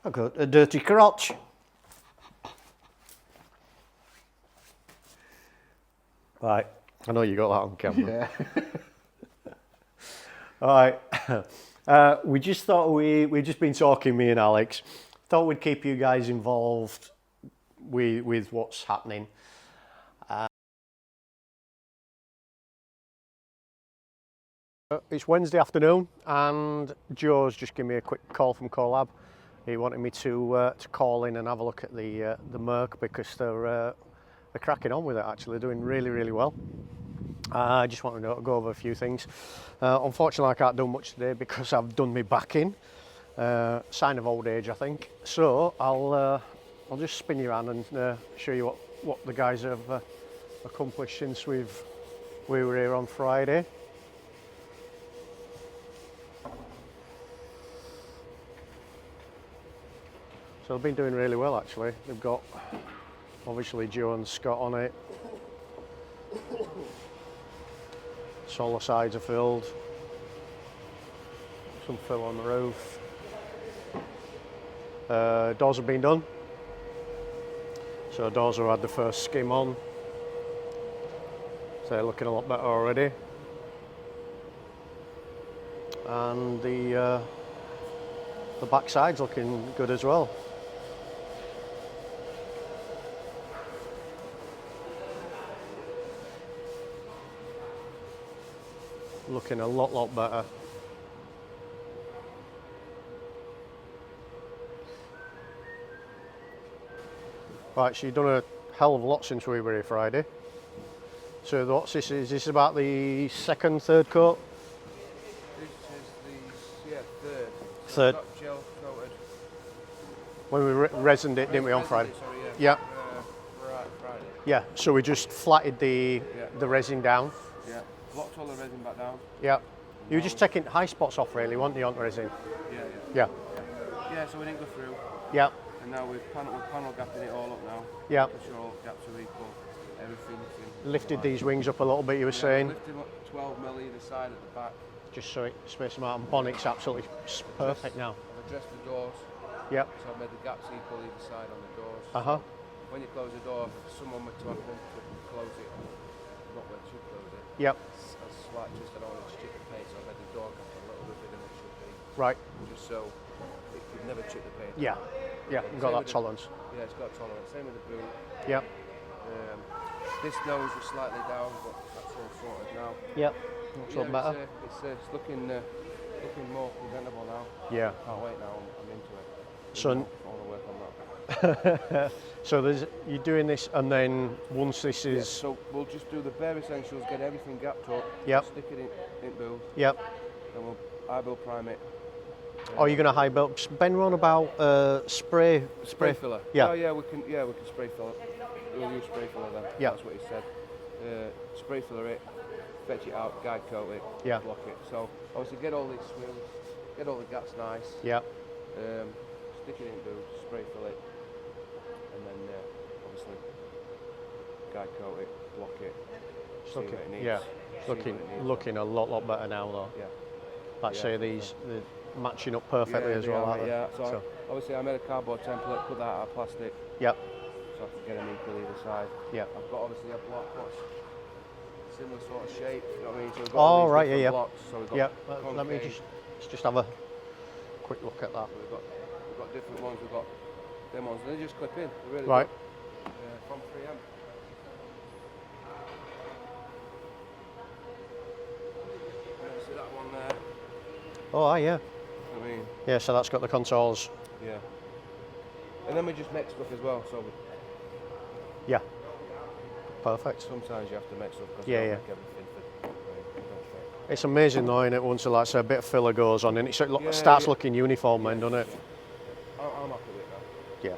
I got a dirty crotch. Right, I know you got that on camera. Yeah. All right, we just thought we've just been talking, me and Alex. Thought we'd keep you guys involved with what's happening. It's Wednesday afternoon, and Joe's just given me a quick call from Collab. He wanted me to call in and have a look at the Merc because they're cracking on with it. Actually, they're doing really well. I just want to go over a few things. Unfortunately, I can't do much today because I've done my back in. Sign of old age, I think. So I'll just spin you around and show you what the guys have accomplished since we were here on Friday. So they've been doing really well actually. They've got obviously Joe and Scott on it. Solar sides are filled. Some fill on the roof. Doors have been done. So doors have had the first skim on. So they're looking a lot better already. And the back side's looking good as well. Looking a lot better. Right, so you've done a hell of a lot since we were here Friday. So what's this? Is this about the second, third coat? This is the third. Third. Not gel coated. When we resined it, didn't we, on Friday? Sorry, Yeah. Friday. Yeah, so we just flatted the resin down. Yeah. Blocked all the resin back down. Yeah. You were just taking high spots off really, weren't you, on resin? Yeah. Yeah. Yeah, so we didn't go through. Yeah. And now we're panel gapping it all up now. Yeah. Make sure all gaps are equal. Everything's in. Lifted these wings up a little bit, you were saying. Lifted them up 12 mil either side at the back. Just so it space them out, and Bonnet's absolutely perfect now. I've addressed the doors. Yep. So I've made the gaps equal either side on the doors. Uh-huh. When you close the door, if someone were to have one to close it, not where to close it. Yep. A slight twist, I don't want to chip the paint, so I made the door gap a little bit bigger than it should be. Right. Just so it could never chip the paint. Yeah. Yeah, you've got that tolerance. Yeah, it's got tolerance. Same with the boot. Yep. This nose was slightly down, but that's all sorted now. Yep. Looks a lot better. It's looking more presentable now. Yeah. Can't wait now. I'm into it. So I want to work on that. so you're doing this, and then once this is. Yeah, so we'll just do the bare essentials, get everything gapped up. Yep. Stick it in build. Yep. Then we'll eye-build prime it. Oh, you're going to high build. Ben, on about spray filler. Yeah. Oh yeah, we can spray filler. We'll use spray filler then. Yeah. That's what he said. Spray filler it, fetch it out, guide coat it, Yeah. block it. So obviously get all these swills, get all the gaps nice. Yeah. Stick it in boots, spray fill it, and then obviously guide coat it, block it. It's see what it needs. yeah. See what it needs. Looking a lot better now though. Yeah. Like Yeah. say they're matching up perfectly as they well, are, aren't they? yeah. So obviously I made a cardboard template, put that out of plastic. Yep. So I can get them equal either side. Yep. I've got obviously a block that's similar sort of shape, you know what I mean? So we've got Oh, all these right, different yeah. blocks. So we've got Yep. Let me concave. just have a quick look at that. So we've got different ones. We've got them ones. They just clip in. They're really Right. good. From 3M. See that one there? Oh, yeah. I mean, Yeah, so that's got the contours. yeah. And then we just make stuff as well. So Yeah. Perfect. sometimes you have to make stuff because Yeah, we yeah. don't make everything for. It's amazing though, isn't it? Once like say, a bit of filler goes on and it Yeah, starts yeah. looking uniform then, doesn't it? I'm happy with that. Yeah.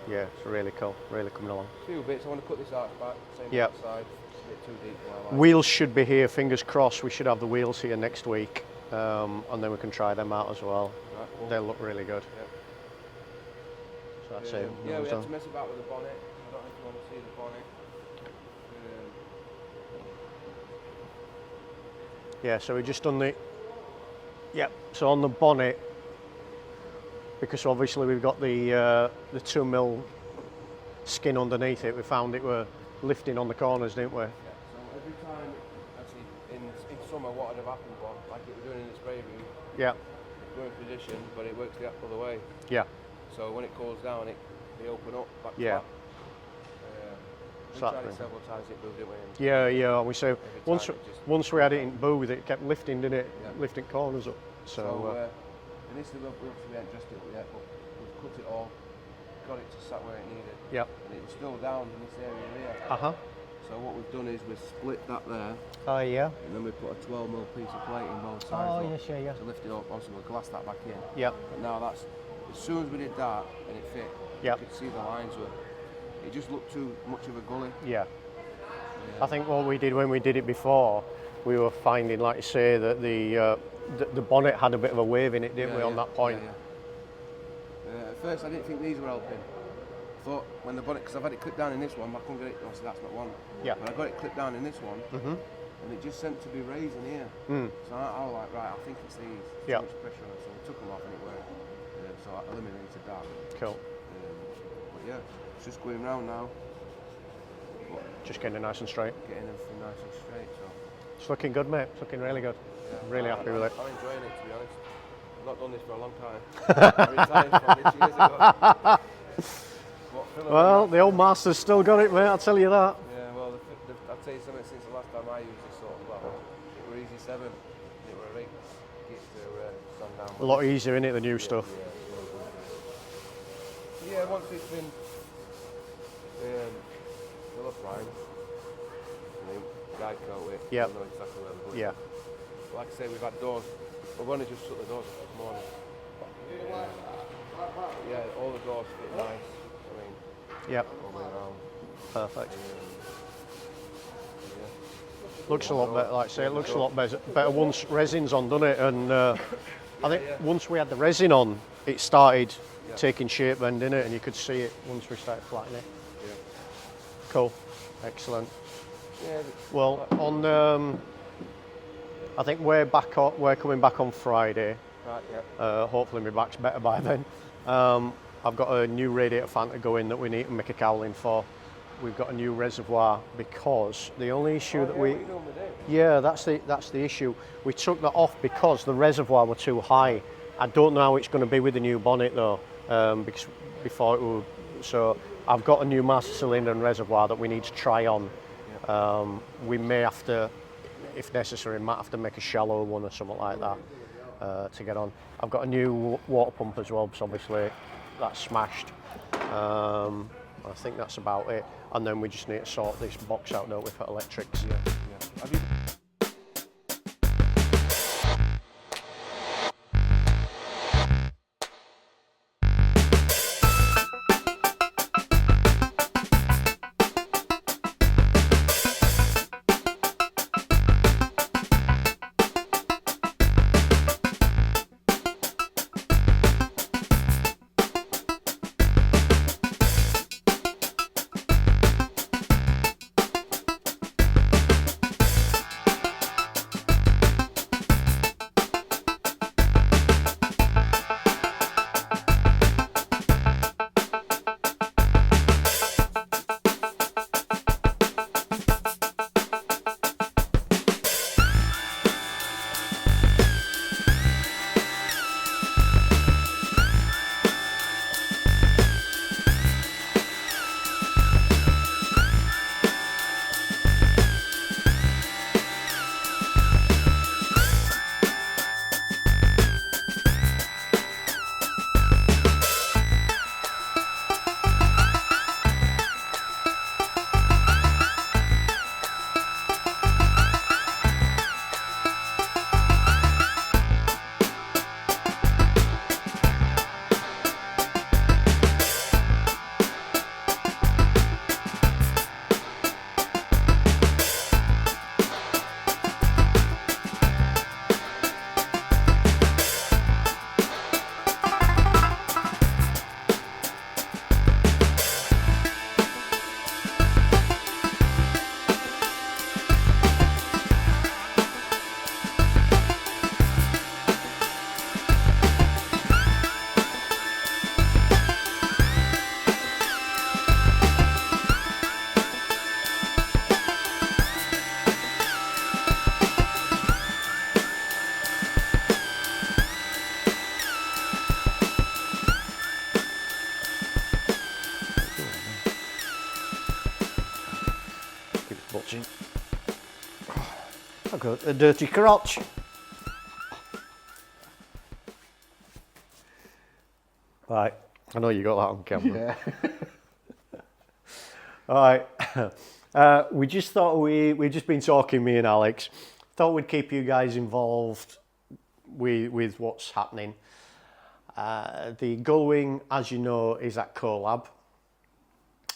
Yeah, it's really cool. Really coming along. Few bits. I want to cut this out back. Same Yep. side. It's a bit too deep for my life. Wheels should be here, fingers crossed. We should have the wheels here next week, and then we can try them out as well. Right, cool. They look really good. Yeah. So that's it. Yeah, Nose we had on. to mess about with the bonnet. I don't know if you want to see the bonnet. Yeah, so we just done the. Yep. So on the bonnet, because obviously we've got the 2mm skin underneath it. We found it were lifting on the corners, didn't we? Yeah. So every time, actually, in summer, what would have happened was, like it was doing in the spray room, Yeah, we're in position, but it works the other way. yeah. So when it cools down, they open up back to Yeah. back. We Exactly. tried it several times, it moved it away. Yeah, yeah. We say Every once time it just- once we had it in booth, it kept lifting, didn't it? Yeah. Lifting corners up. So and this is we haven't dressed it yet, but we've cut it all, got it to sat where it needed, yeah. and it was still down in this area here. So what we've done is we've split that there, Oh yeah. and then we put a 12mm piece of plate in both sides Oh up yes, yeah, yeah. to lift it up. Obviously we'll glass that back in. Yeah, But now that's, as soon as we did that and it fit, Yeah. you could see the lines were, it just looked too much of a gully. yeah. I think what we did when we did it before, we were finding, like you say, that the bonnet had a bit of a wave in it, didn't we, on that point? At first I didn't think these were helping. I thought when the bonnet, because I've had it clipped down in this one, but I couldn't get it, obviously that's not one. Yeah. But I got it clipped down in this one, and it just sent to be raising here. So I was like, right, I think it's these. Too Yeah. much pressure on it, so we took them off and it worked. So I eliminated that. Cool. But yeah, it's just going round now, Just getting it nice and straight. getting everything nice and straight. So It's looking good, mate. It's looking really good. yeah, I'm really happy with it. I'm enjoying it, to be honest. I've not done this for a long time. I retired from this years ago. Well, the old master's still got it, mate. I'll tell you that. Yeah, well, I'll tell you something, since the last time I used this sort of, well, it were easy 7, it were a rig, get to sundown. A lot easier in it, the new stuff. Yeah, once it's been colour primed, and then guide coat it, Yep. you'll know exactly where the bullet Yeah. is. Like I say, we've had doors, we've only just shut the doors up this morning. Yeah, all the doors fit nice, I mean, Yep. all the way around. Perfect. Yeah. Looks a lot better, like I say, it looks a lot better once resin's on, doesn't it? And I think once we had the resin on, it started taking shape then, didn't it? And you could see it once we started flattening it. Yeah. Cool. Excellent. Yeah, Well, on I think we're coming back on Friday. right, yeah. Hopefully my back's better by then. I've got a new radiator fan to go in that we need to make a cowling for. We've got a new reservoir because the only issue that What you normally do? yeah, that's the issue. We took that off because the reservoir were too high. I don't know how it's going to be with the new bonnet though, because before it was, so I've got a new master cylinder and reservoir that we need to try on. We may have to, if necessary, might have to make a shallow one or something like that to get on. I've got a new water pump as well, so obviously that's smashed. I think that's about it. And then we just need to sort this box out, don't we, for electrics. Yeah, yeah. Have you question. I've got a dirty crotch. Right, I know you got that on camera. Yeah. All right, we just thought we've just been talking, me and Alex. Thought we'd keep you guys involved with what's happening. The Gullwing, as you know, is at Collab.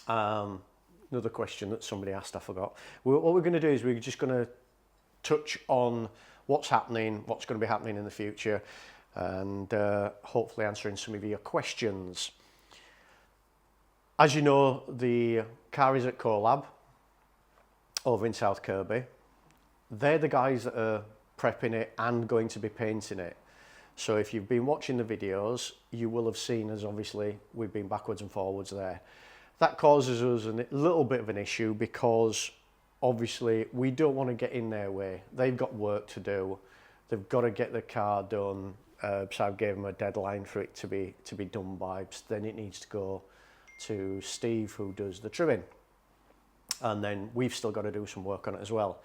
Another question that somebody asked, I forgot. What we're going to do is we're just going to touch on what's happening, what's going to be happening in the future, and hopefully answering some of your questions. As you know, the car is at Collab over in South Kirby. They're the guys that are prepping it and going to be painting it. So if you've been watching the videos, you will have seen as obviously we've been backwards and forwards there. That causes us a little bit of an issue because obviously we don't want to get in their way. They've got work to do. They've got to get the car done. So I gave them a deadline for it to be done by. Then it needs to go to Steve, who does the trimming. And then we've still got to do some work on it as well.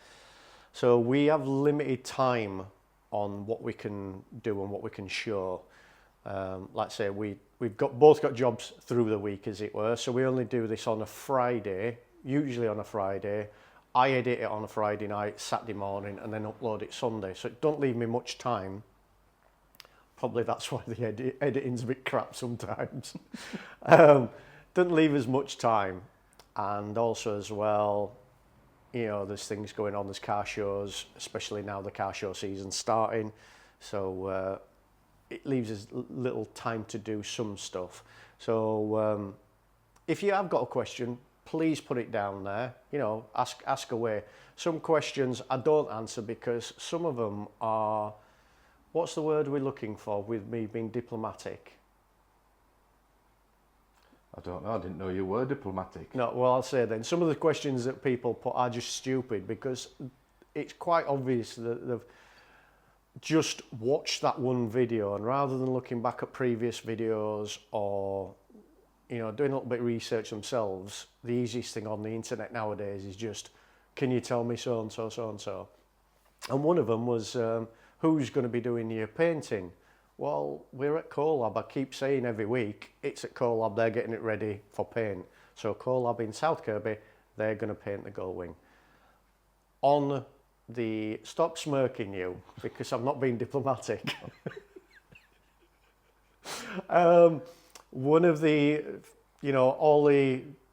So we have limited time on what we can do and what we can show. Like I say, we've both got jobs through the week, as it were. So we only do this on a Friday, usually on a Friday. I edit it on a Friday night, Saturday morning, and then upload it Sunday. So it don't leave me much time. Probably that's why the editing's a bit crap sometimes. Doesn't leave us much time. And also as well, you know, there's things going on, there's car shows, especially now the car show season's starting. So it leaves us little time to do some stuff. So if you have got a question, please put it down there. You know, ask away. Some questions I don't answer because some of them are, what's the word we're looking for with me being diplomatic? I don't know, I didn't know you were diplomatic. No, well, I'll say then, some of the questions that people put are just stupid because it's quite obvious that they've just watched that one video, and rather than looking back at previous videos or, you know, doing a little bit of research themselves, the easiest thing on the internet nowadays is just, can you tell me so-and-so, so-and-so? And one of them was, who's going to be doing your painting? Well, we're at Collab. I keep saying every week, it's at Collab, they're getting it ready for paint. So Collab in South Kirby, they're going to paint the Gullwing. On the, stop smirking you, because I'm not being diplomatic. One of the, you know,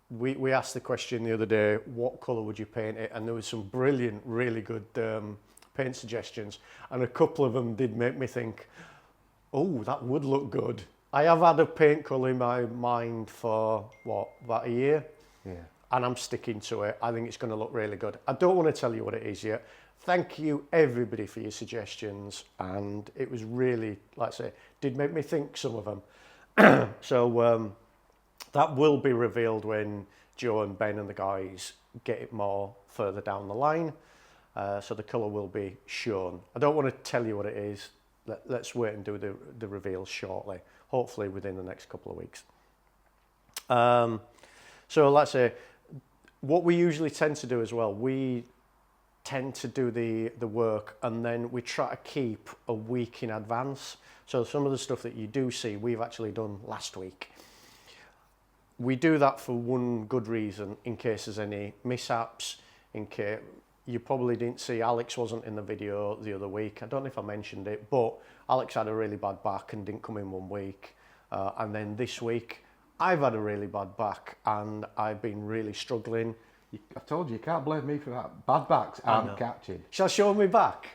we asked the question the other day, what colour would you paint it? And there was some brilliant, really good paint suggestions. And a couple of them did make me think, oh, that would look good. I have had a paint colour in my mind for, what, about a year? Yeah. And I'm sticking to it. I think it's going to look really good. I don't want to tell you what it is yet. Thank you, everybody, for your suggestions. And it was really, like I say, did make me think, some of them. So that will be revealed when Joe and Ben and the guys get it more further down the line. So the colour will be shown. I don't want to tell you what it is. Let's wait and do the reveal shortly, hopefully within the next couple of weeks. So let's say, what we usually tend to do as well, we tend to do the work and then we try to keep a week in advance. So some of the stuff that you do see, we've actually done last week. We do that for one good reason, in case there's any mishaps, in case. You probably didn't see, Alex wasn't in the video the other week. I don't know if I mentioned it, but Alex had a really bad back and didn't come in 1 week. And then this week, I've had a really bad back and I've been really struggling. I told you, you can't blame me for that. Bad backs and catching. Shall I show me back?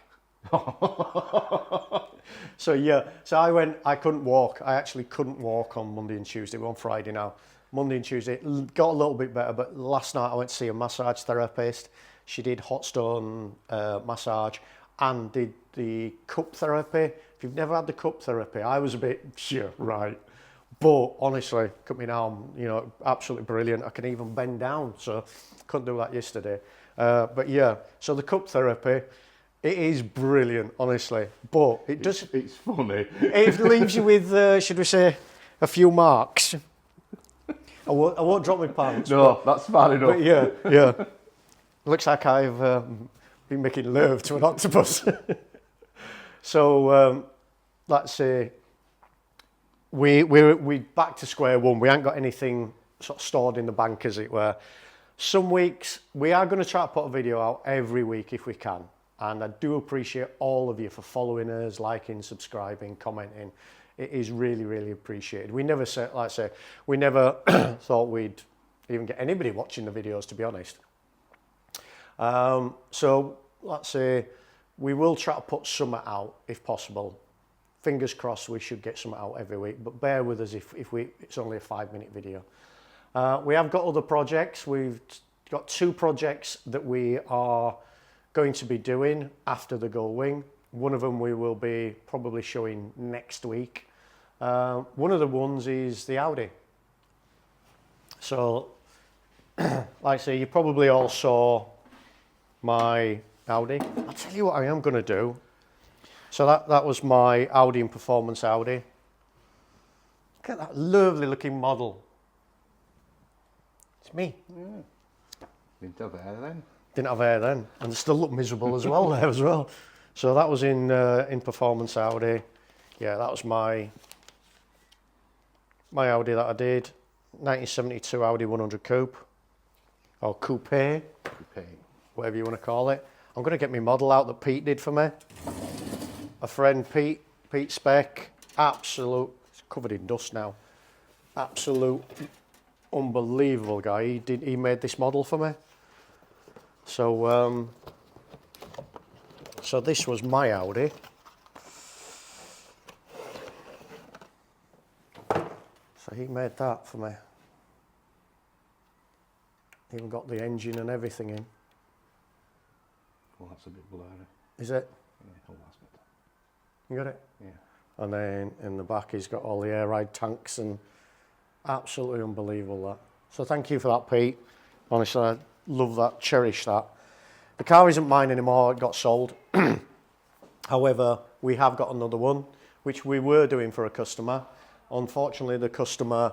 So yeah, so I couldn't walk. I actually couldn't walk on Monday and Tuesday. We're on Friday now. Monday and Tuesday, it got a little bit better, but last night I went to see a massage therapist. She did hot stone massage and did the cup therapy. If you've never had the cup therapy, I was a bit, yeah, right. But honestly, look at me now, I'm, you know, absolutely brilliant. I can even bend down, so couldn't do that yesterday. But yeah, so the cup therapy, it is brilliant, honestly. But it does. It's funny. It leaves you with, should we say, a few marks. I won't drop my pants. No, that's bad enough. But yeah. Looks like I've been making love to an octopus. So let's say we're back to square one. We ain't got anything sort of stored in the bank, as it were. Some weeks we are going to try to put a video out every week if we can, and I do appreciate all of you for following us, liking, subscribing, commenting. It is really, really appreciated. We never said, like I say, we never thought we'd even get anybody watching the videos, to be honest. So let's say we will try to put some out if possible. Fingers crossed we should get some out every week, but bear with us if it's only a 5-minute video. We have got other projects. We've got 2 projects that we are going to be doing after the Gull Wing. One of them we will be probably showing next week. One of the ones is the Audi. So, like I say, you probably all saw my Audi. I'll tell you what I am going to do. So that was my Audi and Performance Audi. Look at that lovely looking model. It's me. Yeah. Didn't have hair then. Didn't have hair then, and still look miserable as well there as well. So that was in Performance Audi. Yeah, that was my Audi that I did. 1972 Audi 100 Coupe, or Coupe, whatever you want to call it. I'm going to get my model out that Pete did for me. A friend, Pete Speck, absolute, it's covered in dust now. Absolute unbelievable guy. He made this model for me. So so this was my Audi. So he made that for me. Even got the engine and everything in. Well, that's a bit blurry. Is it? Yeah, oh, that's better. You got it? Yeah. And then in the back he's got all the air ride tanks, and absolutely unbelievable that. So thank you for that, Pete. Honestly, I love that, cherish that. The car isn't mine anymore, it got sold. However, we have got another one, which we were doing for a customer. Unfortunately, the customer,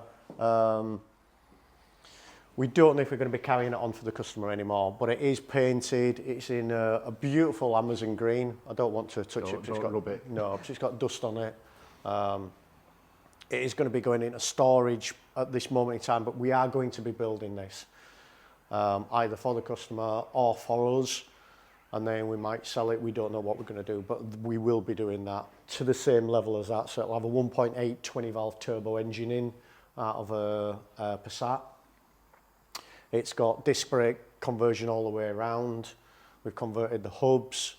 we don't know if we're going to be carrying it on for the customer anymore, but it is painted. It's in a beautiful Amazon green. I don't want to touch it. Don't rub it. No, it's got dust on it. It is going to be going into storage at this moment in time, but we are going to be building this, either for the customer or for us, and then we might sell it. We don't know what we're going to do, but we will be doing that to the same level as that. So it'll have a 1.8 20-valve turbo engine in out of a Passat. It's got disc brake conversion all the way around. We've converted the hubs,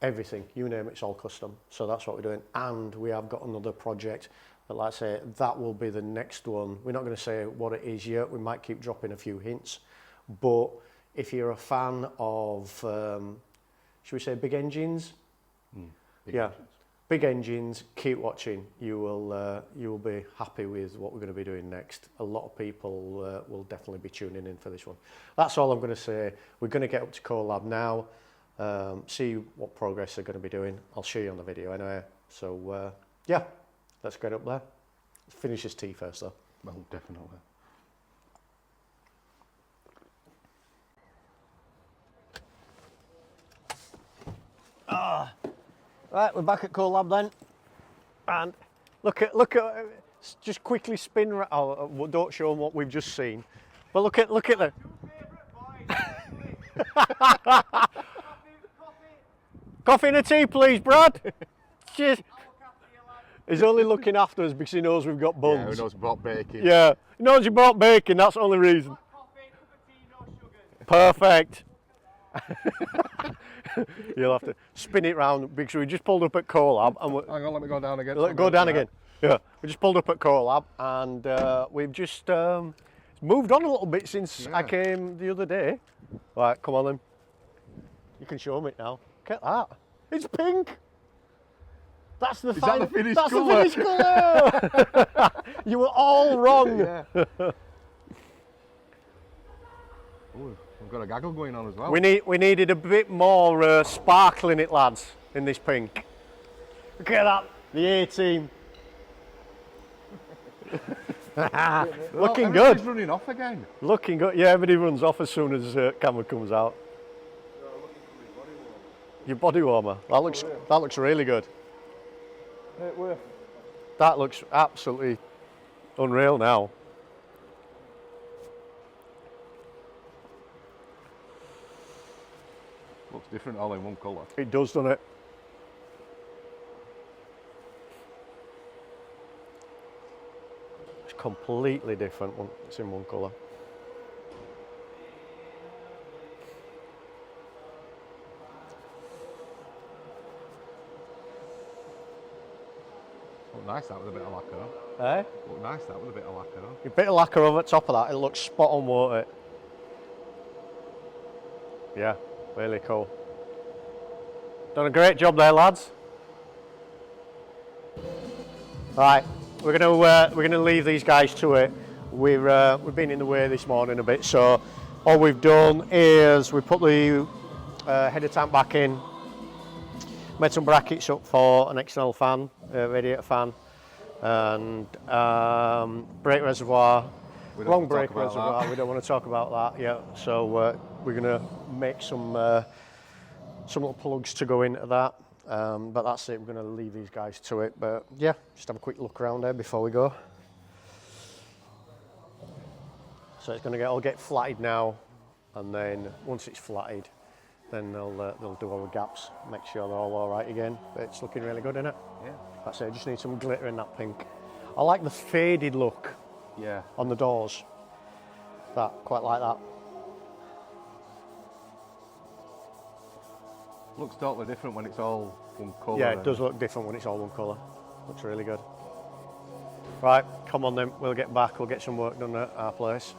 everything, you name it, it's all custom. So that's what we're doing. And we have got another project, but like I say, that will be the next one. We're not going to say what it is yet. We might keep dropping a few hints. But if you're a fan of, should we say big engines? Big Yeah. engines. Big engines, keep watching. You will be happy with what we're going to be doing next. A lot of people will definitely be tuning in for this one. That's all I'm going to say. We're going to get up to Colab now, see what progress they're going to be doing. I'll show you on the video anyway. So yeah, let's get up there. Let's finish this tea first though. Well, definitely. Right, we're back at Colab then, and look at just quickly spin. Oh, don't show them what we've just seen, but look at the. Coffee and a tea, please, Brad. Cheers. He's only looking after us because he knows we've got buns. Yeah, who knows about baking? Yeah, he knows you brought bacon. That's the only reason. Perfect. You'll have to spin it round because we just pulled up at Colab and Hang on, let me go down again. go down again. Yeah, we just pulled up at Colab and we've just moved on a little bit since I came the other day. Right, come on then. You can show me it now. Look at that. It's pink. That's the final. That the finished That's colour? the finished colour. You were all wrong. Yeah. Ooh, we've got a gaggle going on as well. We needed a bit more sparkle in it, lads, in this pink. Look at that, the A-team. Looking good. He's running off again. Looking good. Yeah, everybody runs off as soon as camera comes out. Your body warmer. That looks really good. That looks absolutely unreal now. Looks different all in one colour. It does, doesn't it? It's completely different when it's in one colour. Look nice that with a bit of lacquer. Eh? Look nice that with a bit of lacquer. A bit of lacquer over the top of that, it looks spot on, won't it? Yeah, really cool. Done a great job there, lads. Right, we're gonna leave these guys to it. We've been in the way this morning a bit, so all we've done is we put the header tank back in, made some brackets up for an external fan, radiator fan, and brake reservoir, long brake reservoir. We don't want to talk about that yet. So we're gonna make some little plugs to go into that. But that's it, we're going to leave these guys to it. But yeah, just have a quick look around there before we go. So it's going to all get flatted now, and then once it's flatted, then they'll do all the gaps, make sure they're all right again. But it's looking really good, isn't it? Yeah. That's it, just need some glitter in that pink. I like the faded look on the doors. Quite like that. Looks totally different when it's all one colour. Yeah, it does look different when it's all one colour. Looks really good. Right, come on then, we'll get back, we'll get some work done at our place.